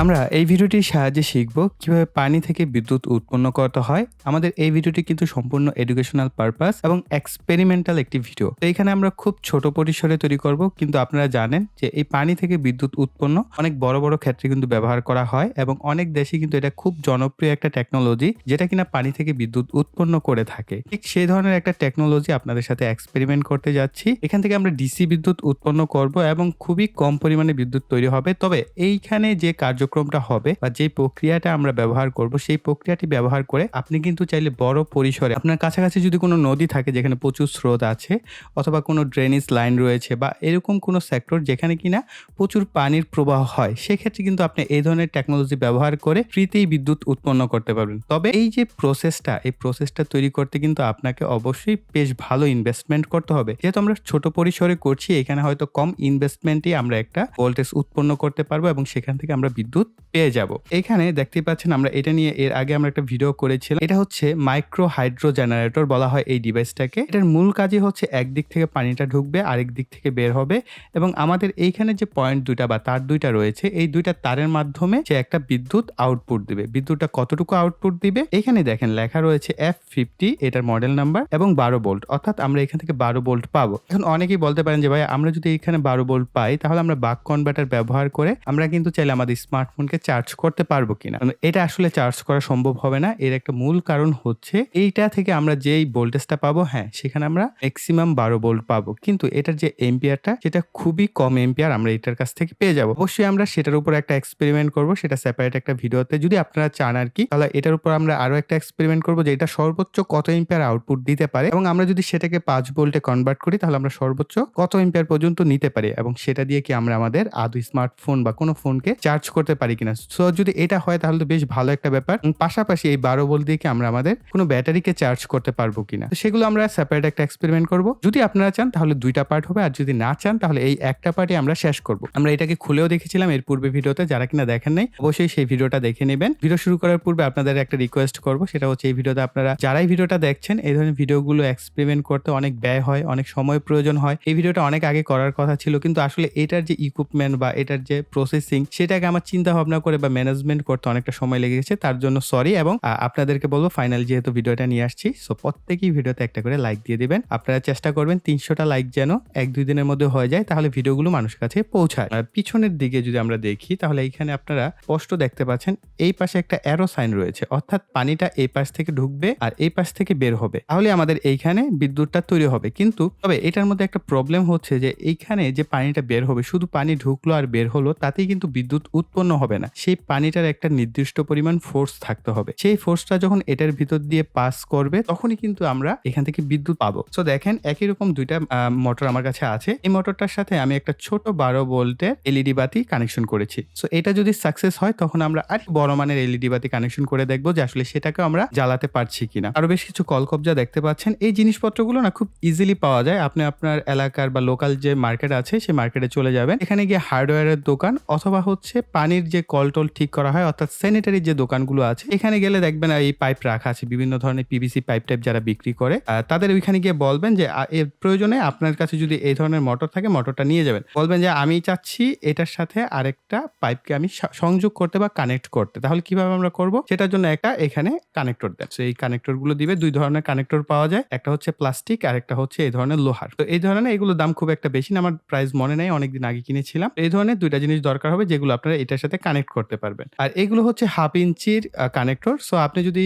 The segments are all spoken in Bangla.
আমরা এই ভিডিওটির সাহায্যে শিখব কিভাবে পানি থেকে বিদ্যুৎ উৎপন্ন করতে হয়। আমাদের এই ভিডিওটি কিন্তু সম্পূর্ণ এডুকেশনাল পারপাস এবং এক্সপেরিমেন্টাল একটি ভিডিও। তো এখানে আমরা খুব ছোট পরিসরে তৈরি করব, কিন্তু আপনারা জানেন যে এই পানি থেকে বিদ্যুৎ উৎপন্ন অনেক বড় বড় ক্ষেত্রে কিন্তু ব্যবহার করা হয় এবং অনেক দেশে কিন্তু এটা খুব জনপ্রিয় একটা টেকনোলজি, যেটা কিনা পানি থেকে বিদ্যুৎ উৎপন্ন করে থাকে। ঠিক সেই ধরনের একটা টেকনোলজি আপনাদের সাথে এক্সপেরিমেন্ট করতে যাচ্ছি। এখান থেকে আমরা ডিসি বিদ্যুৎ উৎপন্ন করব এবং খুবই কম পরিমাণে বিদ্যুৎ তৈরি হবে। তবে এইখানে যে কার্যক্রমটা হবে বা যে প্রক্রিয়াটা আমরা ব্যবহার করব, সেই প্রক্রিয়াটি ব্যবহার করে আপনি কিন্তু চাইলে বড় পরিসরে আপনার কাছাকাছি যদি কোনো নদী থাকে যেখানে প্রচুর স্রোত আছে, অথবা কোনো ড্রেনেজ লাইন রয়েছে, বা এরকম কোনো সেক্টর যেখানে কিনা প্রচুর পানির প্রবাহ হয়, সেক্ষেত্রে কিন্তু আপনি এই ধরনের টেকনোলজি ব্যবহার করে ফ্রিতেই বিদ্যুৎ উৎপন্ন করতে পারবেন। তবে এই যে প্রসেসটা তৈরি করতে কিন্তু আপনাকে অবশ্যই বেশ ভালো ইনভেস্টমেন্ট করতে হবে। যেহেতু আমরা ছোট পরিসরে করছি, এখানে হয়তো কম ইনভেস্টমেন্টেই আমরা একটা ভোল্টেজ উৎপন্ন করতে পারবো এবং সেখান থেকে আমরা বিদ্যুৎ পেয়ে যাব। এখানে দেখতেই পাচ্ছেন আমরা এটা নিয়ে এর আগে আমরা একটা ভিডিও করেছিলাম। এটা হচ্ছে মাইক্রো হাইড্রো জেনারেটর বলা হয় এই ডিভাইসটাকে। এটার মূল কাজই হচ্ছে একদিক থেকে পানিটা ঢুকবে, আরেক দিক থেকে বের হবে, এবং আমাদের এইখানে যে পয়েন্ট দুইটা বা তার দুইটা রয়েছে, এই দুইটা তারের মাধ্যমে যে একটা বিদ্যুৎ আউটপুট দিবে। বিদ্যুৎটা কতটুকু আউটপুট দিবে এখানে দেখেন লেখা রয়েছে F50, এটার মডেল নাম্বার, এবং 12 ভোল্ট, অর্থাৎ আমরা এখান থেকে 12 ভোল্ট পাবো। এখন অনেকেই বলতে পারেন যে ভাই, আমরা যদি এখানে 12 ভোল্ট পাই তাহলে আমরা বাক কনভার্টার ব্যবহার করে আমরা কিন্তু চাইলে আমাদের স্মার্টফোনকে চার্জ করতে পারবো কিনা। এটা আসলে চার্জ করা সম্ভব হবে না। এর একটা মূল কারণ হচ্ছে এইটা থেকে আমরা যেই ভোল্টেজটা পাবো, হ্যাঁ সেখানে আমরা ম্যাক্সিমাম 12 ভোল্ট পাবো, কিন্তু এটার যে এম্পিয়ারটা সেটা খুবই কম এম্পিয়ার আমরা এটার কাছ থেকে পেয়ে যাবো। অবশ্যই আমরা সেটার উপর একটা এক্সপেরিমেন্ট করব, সেটা সেপারেট একটা ভিডিওতে যদি আপনারা চান আর কি। তাহলে এটার উপর আমরা আরো একটা এক্সপেরিমেন্ট করব যে এটা সর্বোচ্চ কত এম্পিয়ার আউটপুট দিতে পারে, এবং আমরা যদি সেটাকে 5 ভোল্টে কনভার্ট করি তাহলে আমরা সর্বোচ্চ কত এম্পিয়ার পর্যন্ত নিতে পারি, এবং সেটা দিয়ে কি আমরা আমাদের আদৌ স্মার্টফোন বা কোনো ফোনকে চার্জ করতে পারি কিনা। সো যদি এটা হয় তাহলে তো বেশ ভালো একটা ব্যাপার। পাশাপাশি এই 12 ভোল্ট দিয়ে কি আমরা আমাদের কোনো ব্যাটারিকে চার্জ করতে পারবো কিনা, তো সেগুলো আমরা সেপারেট একটা এক্সপেরিমেন্ট করব। যদি আপনারা চান তাহলে দুইটা পার্ট হবে, আর যদি না চান তাহলে এই একটা পার্টে আমরা শেষ করব। আমরা এটাকে খুলেও দেখেছিলাম এর পূর্বে ভিডিওতে, যারা কিনা দেখেন নাই অবশ্যই সেই ভিডিওটা দেখে নেবেন। ভিডিও শুরু করার পূর্বে আপনাদের একটা রিকোয়েস্ট করব, সেটা হচ্ছে এই ভিডিওতে আপনারা যারাই ভিডিওটা দেখছেন, এই ধরনের ভিডিওগুলো এক্সপেরিমেন্ট করতে অনেক ব্যয় হয়, অনেক সময় প্রয়োজন হয়। এই ভিডিওটা অনেক আগে করার কথা ছিল, কিন্তু আসলে এটার যে ইকুইপমেন্ট বা এটার যে প্রসেসিং, সেটাকে আমার চিন্তা ভাবনা করে বা ম্যানেজমেন্ট করতে অনেকটা সময় লেগে গেছে, তার জন্য সরি। এবং আপনাদেরকে বলবো ফাইনাল যেহেতু ভিডিওটা নিয়ে আসছি, সো প্রত্যেকেই ভিডিওতে একটা করে লাইক দিয়ে দিবেন। আপনারা চেষ্টা করবেন 300টা লাইক যেন 1-2 দিনের মধ্যে হয়ে যায়, তাহলে ভিডিওগুলো মানুষের কাছে পৌঁছায়। আর পিছনের দিকে যদি আমরা দেখি তাহলে এইখানে আপনারা স্পষ্ট দেখতে পাচ্ছেন এই পাশে একটা অ্যারো সাইন রয়েছে, অর্থাৎ পানিটা এই পাশ থেকে ঢুকবে আর এই পাশ থেকে বের হবে, তাহলে আমাদের এইখানে বিদ্যুৎটা তৈরি হবে। কিন্তু তবে এটার মধ্যে একটা প্রবলেম হচ্ছে যে এইখানে যে পানিটা বের হবে, শুধু পানি ঢুকলো আর বের হলো তাতেই কিন্তু বিদ্যুৎ উৎপন্ন হবে না। সেই পানিটার একটা নির্দিষ্ট পরিমাণ ফোর্স থাকতে হবে। সেই ফোর্সটা যখন এটার ভিতর দিয়ে পাস করবে তখনই কিন্তু আমরা এখান থেকে বিদ্যুৎ পাবো। সো দেখেন একই রকম দুইটা মোটর আমার কাছে আছে। এই মোটরটার সাথে আমি একটা ছোট 12 ভোল্টের এলইডি বাতি কানেকশন করেছি। সো এটা যদি সাকসেস হয় তখন আমরা আর বড় মানের এলইডি বাতি কানেকশন করে দেখবো যে আসলে সেটাকে আমরা জ্বালাতে পারছি কিনা। আরো বেশ কিছু কলকবজা দেখতে পাচ্ছেন। এই জিনিসপত্রগুলো না খুব ইজিলি পাওয়া যায়। আপনি আপনার এলাকার বা লোকাল যে মার্কেট আছে সেই মার্কেটে চলে যাবেন, এখানে গিয়ে হার্ডওয়্যারের দোকান অথবা হচ্ছে পানির যে কলটল ঠিক করা হয় অর্থাৎ স্যানিটারি যে দোকানগুলো আছে, এখানে গেলে দেখবেন এই পাইপ রাখা আছে, বিভিন্ন ধরনের পিভিসি পাইপ টাইপ যারা বিক্রি করে তাদের ওইখানে গিয়ে বলবেন যে এর প্রয়োজনে আপনার কাছে যদি এই ধরনের মোটর থাকে মোটরটা নিয়ে যাবেন। বলবেন যে আমি চাচ্ছি এটার সাথে আরেকটা পাইপকে আমি সংযোগ করতে বা কানেক্ট করতে, তাহলে কিভাবে আমরা করব সেটার জন্য একটা এখানে কানেক্টর দেন। এই কানেক্টর গুলো দিবে, দুই ধরনের কানেক্টর পাওয়া যায়, একটা হচ্ছে প্লাস্টিক আর একটা হচ্ছে এই ধরনের লোহার। তো এই ধরনের এগুলোর দাম খুব একটা বেশি না, আমার প্রাইস মনে নাই, অনেকদিন আগে কিনেছিলাম। এই ধরনের দুইটা জিনিস দরকার হবে যেগুলো আপনারা এটার সাথে কানেক্ট করতে পারবেন। আর এগুলো হচ্ছে 1/2 ইঞ্চির কানেক্টর। সো আপনি যদি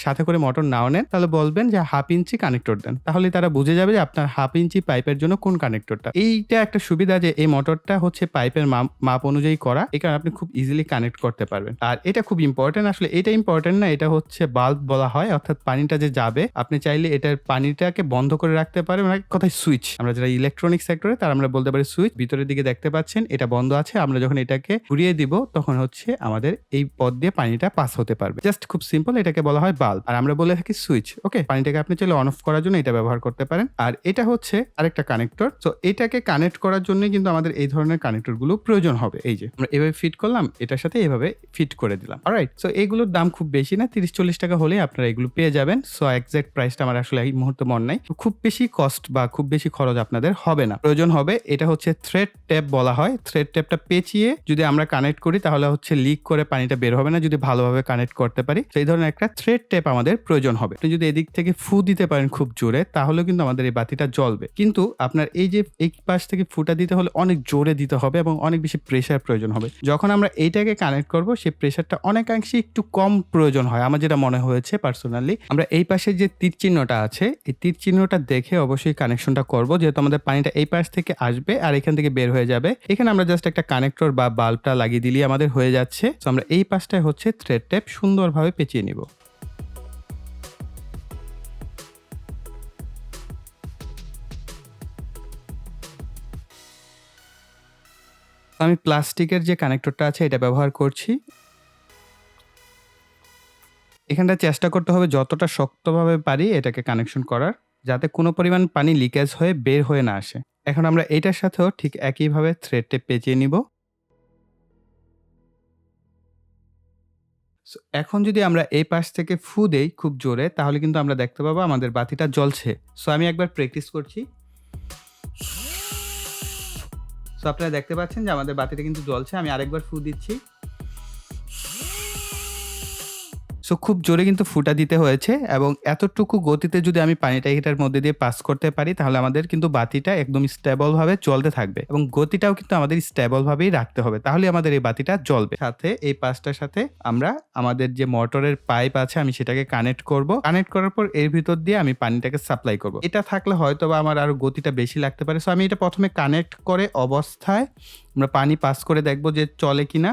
সাথে করে মোটর নাও নেন তাহলে বলবেন যে 1/2 ইঞ্চি কানেক্টর দেন, তাহলে তারা বুঝে যাবে যে আপনার 1/2 ইঞ্চি পাইপের জন্য কোন কানেক্টরটা। এইটা একটা সুবিধা যে এই মোটরটা হচ্ছে পাইপের মাপ অনুযায়ী করা, এই কারণে আপনি খুব ইজিলি কানেক্ট করতে পারবেন। আর এটা খুব ইম্পর্টেন্ট, আসলে এটা ইম্পর্টেন্ট না, এটা হচ্ছে বাল্ব বলা হয়, অর্থাৎ পানিটা যে যাবে আপনি চাইলে এটার পানিটাকে বন্ধ করে রাখতে পারেন, মানে কথায় সুইচ। আমরা যারা ইলেকট্রনিক সেক্টরে তার আমরা বলতে পারি সুইচ। ভিতরের দিকে দেখতে পাচ্ছেন এটা বন্ধ আছে, আমরা যখন এটাকে ঘুরিয়ে দিব তখন হচ্ছে আমাদের এই পথ দিয়ে পানিটা পাস হতে পারবে। জাস্ট খুব সিম্পল, এটাকে বলা হয় বাল্ব, আর আমরা বলে থাকি সুইচ। ওকে, পানিটাকে আপনি চাইলে অন অফ করার জন্য এটা ব্যবহার করতে পারেন। আর এটা হচ্ছে আরেকটা কানেক্টর। সো এটাকে কানেক্ট করার জন্য কিন্তু আমাদের এই ধরনের কানেক্টর গুলো প্রয়োজন হবে। এই যে আমরা এভাবে ফিট করলাম, এটার সাথে এভাবে ফিট করে দিলাম। অলরাইট, সো এগুলোর দাম খুব বেশি না, 30-40 টাকা হলেই আপনারা এগুলো পেয়ে যাবেন। সো এক্সাক্ট প্রাইসটা আমার আসলে এই মুহূর্তে মনে নাই। খুব বেশি কস্ট বা খুব বেশি খরচ আপনাদের হবে না। প্রয়োজন হবে এটা হচ্ছে থ্রেড টেপ বলা হয়। থ্রেড টেপটা পেঁচিয়ে যদি আমরা কানেক্ট করি তাহলে হচ্ছে লিক করে পানিটা বের হবে না যদি ভালোভাবে কানেক্ট করতে পারি। সেই ধরনের একটা থ্রেড টেপ আমাদের প্রয়োজন হবে। আপনি যদি এদিক থেকে ফু দিতে পারেন খুব জোরে, তাহলে কিন্তু আমাদের এই বাতিটা জ্বলবে। কিন্তু আপনার এই যে এই পাশ থেকে ফুটা দিতে হলে অনেক জোরে দিতে হবে এবং অনেক বেশি প্রেসার প্রয়োজন হবে। যখন আমরা এইটাকে কানেক্ট করব সেই প্রেসারটা অনেকাংশে একটু কম প্রয়োজন হয়, আমার যেটা মনে হয়েছে পার্সোনালি। আমরা এই পাশে যে তীর চিহ্নটা আছে, এই তীর চিহ্নটা দেখে অবশ্যই কানেকশনটা করব, যেহেতু আমাদের পানিটা এই পাশ থেকে আসবে আর এখান থেকে বের হয়ে যাবে। এখানে আমরা জাস্ট একটা কানেক্টর বা বাল্বটা লাগিয়ে দিলেই আমাদের হয়ে যাচ্ছে। তো আমরা এই পাশটায় হচ্ছে থ্রেড টেপ সুন্দরভাবে পেঁচিয়ে নিব। আমি প্লাস্টিকের যে কানেক্টরটা আছে এটা ব্যবহার করছি। এখানটা চেষ্টা করতে হবে যতটা শক্তভাবে পারি এটাকে কানেকশন করার, যাতে কোনো পরিমাণ পানি লিকেজ হয়ে বের হয়ে না আসে। এখন আমরা এটার সাথেও ঠিক একইভাবে থ্রেড টেপ পেঁচিয়ে নিব। এখন যদি আমরা এই পাশ থেকে ফু দেই খুব জোরে, তাহলে কিন্তু আমরা দেখতে পাবো আমাদের বাতিটা জ্বলছে। সো আমি একবার প্র্যাকটিস করছি। সো আপনারা দেখতে পাচ্ছেন যে আমাদের বাতিটা কিন্তু জ্বলছে। আমি আরেকবার ফু দিচ্ছি। সো খুব জোরে কিন্তু ফুটা দিতে হয়েছে এবং এতটুকু গতিতে যদি আমি পানিটা এটার মধ্যে দিয়ে পাস করতে পারি, তাহলে আমাদের কিন্তু বাতিটা একদম স্টেবল ভাবে জ্বলতে থাকবে এবং গতিটাও কিন্তু আমাদের স্টেবল ভাবেই রাখতে হবে, তাহলে আমাদের এই বাতিটা জ্বলবে। সাথে এই পাশটার সাথে আমরা আমাদের যে মোটরের পাইপ আছে আমি সেটাকে কানেক্ট করব। কানেক্ট করার পর এর ভিতর দিয়ে আমি পানিটাকে সাপ্লাই করব। এটা থাকলে হয়তো বা আমার আরো গতিটা বেশি লাগতে পারে। সো আমি এটা প্রথমে কানেক্ট করে অবস্থায় আমরা পানি পাস করে দেখবো যে চলে কিনা।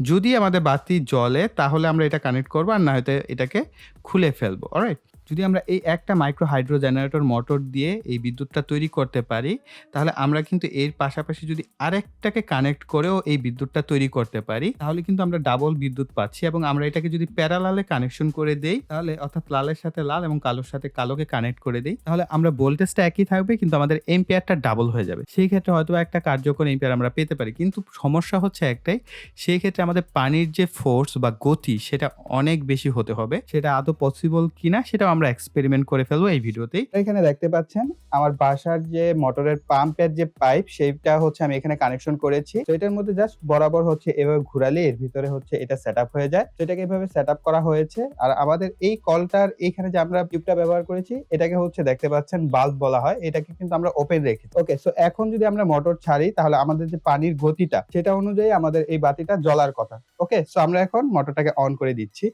যদি আমাদের বাতি জ্বলে তাহলে আমরা এটা কানেক্ট করবো, আর না হয়তো এটাকে খুলে ফেলবো। অলরাইট, যদি আমরা এই একটা মাইক্রো হাইড্রো জেনারেটর মোটর দিয়ে এই বিদ্যুৎটা তৈরি করতে পারি, তাহলে আমরা কিন্তু এর পাশাপাশি যদি আরেকটাকে কানেক্ট করেও এই বিদ্যুৎটা তৈরি করতে পারি, তাহলে কিন্তু আমরা ডাবল বিদ্যুৎ পাচ্ছি। এবং আমরা এটাকে যদি প্যারালালে কানেকশন করে দেই, তাহলে অর্থাৎ লালের সাথে লাল এবং কালোর সাথে কালোকে কানেক্ট করে দেই, তাহলে আমরা ভোল্টেজটা একই থাকবে কিন্তু আমাদের এম্পিয়ারটা ডাবল হয়ে যাবে। সেই ক্ষেত্রে হয়তো একটা কার্যকর এম্পিয়ার আমরা পেতে পারি, কিন্তু সমস্যা হচ্ছে একটাই, সেই ক্ষেত্রে আমাদের পানির যে ফোর্স বা গতি সেটা অনেক বেশি হতে হবে। সেটা আদৌ পসিবল কিনা সেটাও আমরা এক্সপেরিমেন্ট করে ফেলবো এই ভিডিওতেই। এখানে দেখতে পাচ্ছেন আমার বাসার যে মোটরের পাম্পের যে পাইপ সেইটা হচ্ছে আমি এখানে কানেকশন করেছি। তো এটার মধ্যে জাস্ট বরাবর হচ্ছে এভাবে ঘুরালে এর ভিতরে হচ্ছে এটা সেটআপ হয়ে যায়। তো এটাকে এভাবে সেটআপ করা হয়েছে। আর আমাদের এই কলটার এইখানে যে আমরা টিউবটা ব্যবহার করেছি এটাকে হচ্ছে দেখতে পাচ্ছেন বাল্ব বলা হয়। এটাকে কিন্তু আমরা ওপেন রেখেছি। ওকে, সো এখন যদি আমরা মোটর ছাড়ি তাহলে আমাদের যে পানির গতিটা সেটা অনুযায়ী আমাদের এই বাতিটা জ্বলার কথা। ওকে, সো আমরা এখন মোটরটাকে অন করে দিচ্ছি।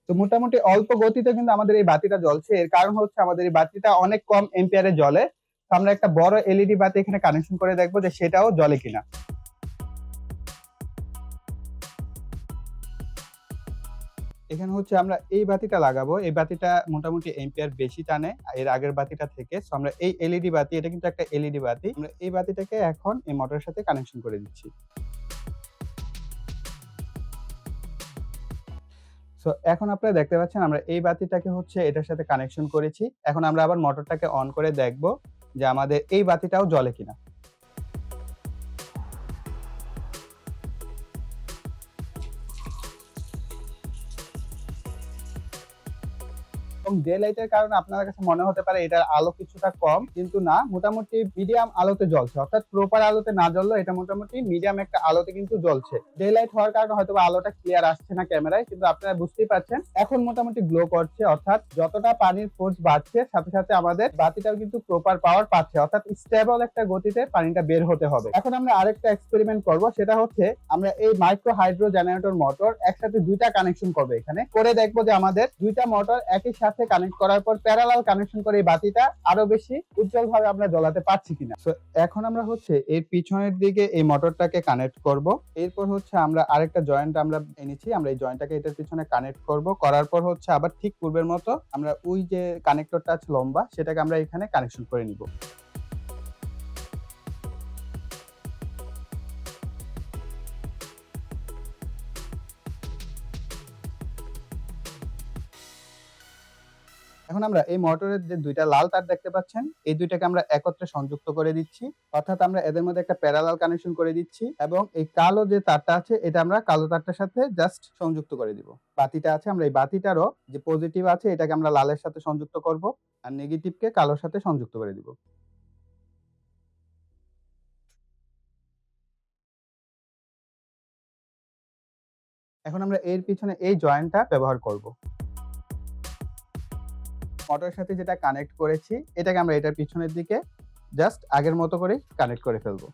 তো মোটামুটি অল্প গতিতে কিন্তু আমাদের এই বাতিটা জ্বলছে। এর কারণ হচ্ছে আমাদের এই বাতিটা অনেক কম এম্পিয়ারে জ্বলে। তো আমরা একটা বড় এলইডি বাতি এখানে কানেকশন করে দেখবো যে সেটাও জ্বলে কিনা। এখানে হচ্ছে আমরা এই বাতিটা লাগাবো। এই বাতিটা মোটামুটি এম্পিয়ার বেশি টানে এর আগের বাতিটা থেকে। সো আমরা এই এলইডি বাতি, এটা কিন্তু একটা এলইডি বাতি, আমরা এই বাতিটাকে এখন এই মোটরের সাথে কানেকশন করে দিচ্ছি। সো এখন আপনারা দেখতে পাচ্ছেন আমরা এই বাতিটাকে হচ্ছে এটার সাথে কানেকশন করেছি। এখন আমরা আবার মোটরটাকে অন করে দেখব যে আমাদের এই বাতিটাও জ্বলে কিনা। এবং ডে লাইটের কারণে আপনার কাছে মনে হতে পারে এটার আলো কিছুটা কম, কিন্তু না, মোটামুটি মিডিয়াম আলোতে জ্বলছে। অর্থাৎ প্রপার আলোতে না জ্বললেও এটা মোটামুটি মিডিয়াম একটা আলোতে কিন্তু জ্বলছে। ডে লাইট হওয়ার কারণে হয়তো আলোটা ক্লিয়ার আসছে না ক্যামেরায়, কিন্তু আপনারা বুঝতেই পারছেন এখন মোটামুটি গ্লো করছে। অর্থাৎ যতটা পানির ফোর্স বাড়ছে সাথে সাথে আমাদের বাতিটাও কিন্তু প্রপার পাওয়ার পাচ্ছে। অর্থাৎ স্টেবল একটা গতিতে পানিটা বের হতে হবে। এখন আমরা আরেকটা এক্সপেরিমেন্ট করব, সেটা হচ্ছে আমরা এই মাইক্রো হাইড্রো জেনারেটর মোটর একসাথে দুইটা কানেকশন করবো। এখানে করে দেখবো যে আমাদের দুইটা মোটর একই সাথে সাথে কানেক্ট করার পর প্যারালাল কানেকশন করে এই বাতিটা আরো বেশি উজ্জ্বল ভাবে আমরা জ্বলাতে পারছি কিনা। তো এখন আমরা হচ্ছে এর পিছনের দিকে এই মোটরটাকে কানেক্ট করব। এরপর হচ্ছে আমরা আরেকটা জয়েন্ট আমরা এনেছি, আমরা এই জয়েন্টটাকে এটার পিছনে কানেক্ট করব। করার পর হচ্ছে আবার ঠিক পূর্বের মতো আমরা ওই যে কানেক্টরটা আছে লম্বা, সেটাকে আমরা এখানে কানেকশন করে নিব। এখন আমরা এই মোটরের যে দুইটা লাল তার দেখতে পাচ্ছেন, এই দুইটাকে আমরা একত্রে সংযুক্ত করে দিচ্ছি, অর্থাৎ আমরা এদের মধ্যে একটা প্যারালাল কানেকশন করে দিচ্ছি। এবং এই কালো যে তারটা আছে এটা আমরা কালো তারটার সাথে জাস্ট সংযুক্ত করে দিব। বাতিটা আছে, আমরা এই বাতিটারও যে পজিটিভ আছে এটাকে আমরা লালের সাথে সংযুক্ত করব, আর নেগেটিভকে কালোর সাথে সংযুক্ত করে দিব। এখন আমরা এর পিছনে এই জয়েন্টটা ব্যবহার করব। মোটরের সাথে যেটা কানেক্ট করেছি এটাকে আমরা এটার পিছনের দিকে জাস্ট আগের মতো করে কানেক্ট করে ফেলবো।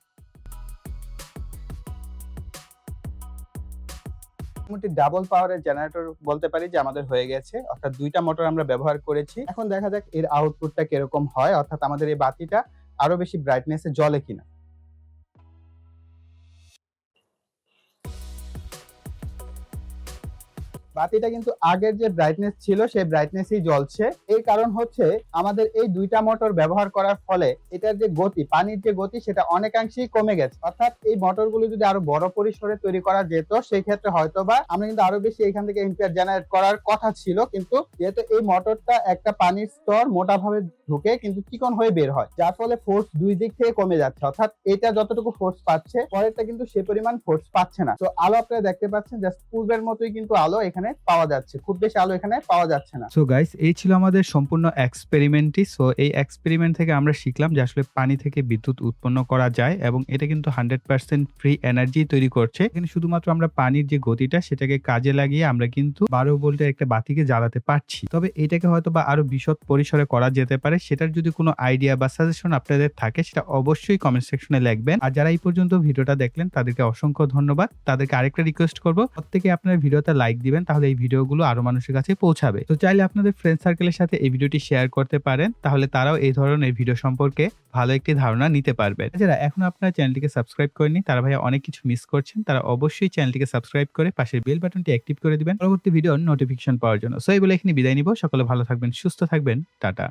মোটামুটি ডাবল পাওয়ারের জেনারেটর বলতে পারি যে আমাদের হয়ে গেছে, অর্থাৎ দুইটা মোটর আমরা ব্যবহার করেছি। এখন দেখা যাক এর আউটপুটটা কিরকম হয়, অর্থাৎ আমাদের এই বাতিটা আরো বেশি ব্রাইটনেসে জ্বলে কিনা। বাতিটা কিন্তু আগের যে ব্রাইটনেস ছিল সেই ব্রাইটনেসই জ্বলছে। এর কারণ হচ্ছে আমাদের এই দুইটা মোটর ব্যবহার করার ফলে এটার যে গতি, পানির যে গতি সেটা অনেকাংশেই কমে গেছে। অর্থাৎ এই মোটরগুলো যদি আরো বড় পরিসরে তৈরি করা যেত সেই ক্ষেত্রে হয়তোবা আমরা কিন্তু আরো বেশি এখান থেকে এম্পিয়ার জেনারেট করার কথা ছিল, কিন্তু যেহেতু এই মোটরটা একটা পানির স্তর মোটাভাবে ঢুকে কিন্তু চিকন হয়ে বের হয়, যার ফলে ফোর্স দুই দিক থেকে কমে যাচ্ছে। অর্থাৎ এটা যতটুকু ফোর্স পাচ্ছে পরেরটা কিন্তু সে পরিমাণ ফোর্স পাচ্ছে না। তো আলো আপনারা দেখতে পাচ্ছেন জাস্ট পূর্বের মতোই কিন্তু আলো এখানে পাওয়া যাচ্ছে, খুব বেশি আলো এখানে পাওয়া যাচ্ছে না। সো গাইস, এই ছিল আমাদের সম্পূর্ণ এক্সপেরিমেন্টটি। সো এই এক্সপেরিমেন্ট থেকে আমরা শিখলাম যে আসলে পানি থেকে বিদ্যুৎ উৎপন্ন করা যায় এবং এটা কিন্তু 100% ফ্রি এনার্জি তৈরি করছে। এখানে শুধুমাত্র আমরা পানির যে গতিটা সেটাকে কাজে লাগিয়ে আমরা কিন্তু 12 ভোল্টের একটা বাতিকে জ্বালাতে পারছি। তবে এটাকে হয়তো বা আরো বিশদ পরিসরে করা যেতে পারে। সেটার যদি কোনো আইডিয়া বা সাজেশন আপনাদের থাকে সেটা অবশ্যই কমেন্ট সেকশনে লিখবেন। আর যারা এই পর্যন্ত ভিডিওটা দেখলেন তাদেরকে অসংখ্য ধন্যবাদ। তাদেরকে আরেকটা রিকোয়েস্ট করব, প্রত্যেকে আপনার ভিডিওতে লাইক দিবেন, তাহলে এই ভিডিওগুলো আরো মানুষের কাছে পৌঁছাবে। তো চাইলে আপনাদের ফ্রেন্ড সার্কেলের সাথে এই ভিডিওটি শেয়ার করতে পারেন, তাহলে তারাও এই ধরনের ভিডিও সম্পর্কে ভালো একটি ধারণা নিতে পারবে। যারা এখন আপনার চ্যানেলটিকে সাবস্ক্রাইব করেনি তারা ভাইয়া অনেক কিছু মিস করছেন, তারা অবশ্যই চ্যানেলটিকে সাবস্ক্রাইব করে পাশের বেল বাটনটি অ্যাক্টিভ করে দিবেন পরবর্তী ভিডিওর নোটিফিকেশন পাওয়ার জন্য। সো এই বলে এখানে বিদায় নিব। সকলে ভালো থাকবেন, সুস্থ থাকবেন, টাটা।